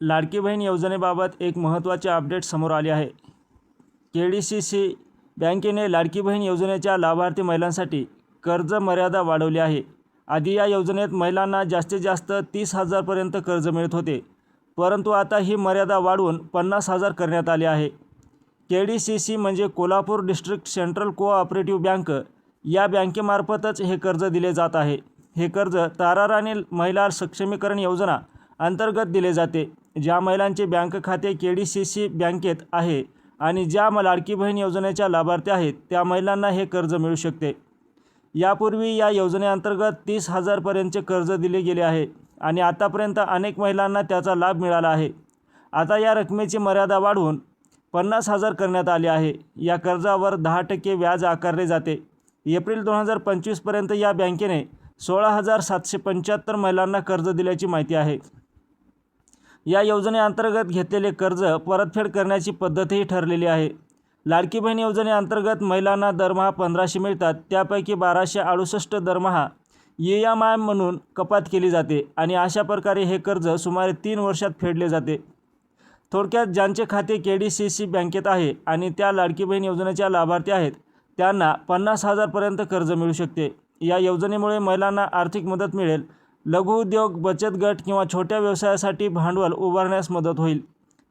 लाडकी बहीण योजनेबाबत एक महत्त्वाचे अपडेट समोर आले आहे। KDCC बँकेने लाडकी बहीण योजनेच्या लाभार्थी महिलांसाठी कर्ज मर्यादा वाढवली आहे। आधी या योजनेत महिलांना जास्तीत जास्त 30,000 पर्यंत कर्ज मिळत होते, परंतु आता ही मर्यादा वाढवून 50,000 करण्यात आली आहे। KDCC म्हणजे Kolhapur district central cooperative bank, या बँकेमार्फतच हे कर्ज दिले जात आहे। हे कर्ज तारा राणी महिला सक्षमीकरण योजना अंतर्गत दिले जाते। ज्या महिलांचे बँक खाते KDCC बँकेत आहे आणि ज्या लाडकी बहीण योजनेच्या लाभार्थी आहेत त्या महिलांना हे कर्ज मिळू शकते। यापूर्वी या योजनेअंतर्गत 30,000 पर्यंतचे कर्ज दिले गेले आहे आणि आतापर्यंत अनेक महिलांना त्याचा लाभ मिळाला आहे। आता या रकमेची मर्यादा वाढवून 50,000 करण्यात आली आहे। या कर्जावर 10% व्याज आकारले जाते। एप्रिल 2025 पर्यंत या बँकेने 16,775 महिलांना कर्ज दिल्याची माहिती आहे। या योजनेअंतर्गत घेतलेले कर्ज परतफेड करण्याची पद्धतही ठरलेली आहे। लाडकी बहीण योजनेअंतर्गत महिलांना दरमहा 1,500 मिळतात, त्यापैकी 1,268 दरमहा EMI म्हणून कपात केली जाते आणि अशा प्रकारे हे कर्ज सुमारे 3 वर्षात फेडले जाते। थोडक्यात ज्यांचे खाते KDCC बँकेत आहे आणि त्या लाडकी बहीण योजनेच्या लाभार्थी आहेत त्यांना 50,000 पर्यंत कर्ज मिळू शकते। या योजनेमुळे महिलांना आर्थिक मदत मिळेल। लघु उद्योग, बचत गट किंवा छोट्या व्यवसायासाठी भांडवल उभारण्यास मदत होईल।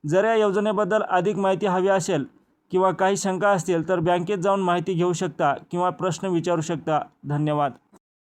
जर या योजनेबद्दल अधिक माहिती हवी असेल किंवा काही शंका असतील तर बँकेत जाऊन माहिती घेऊ शकता किंवा प्रश्न विचारू शकता। धन्यवाद।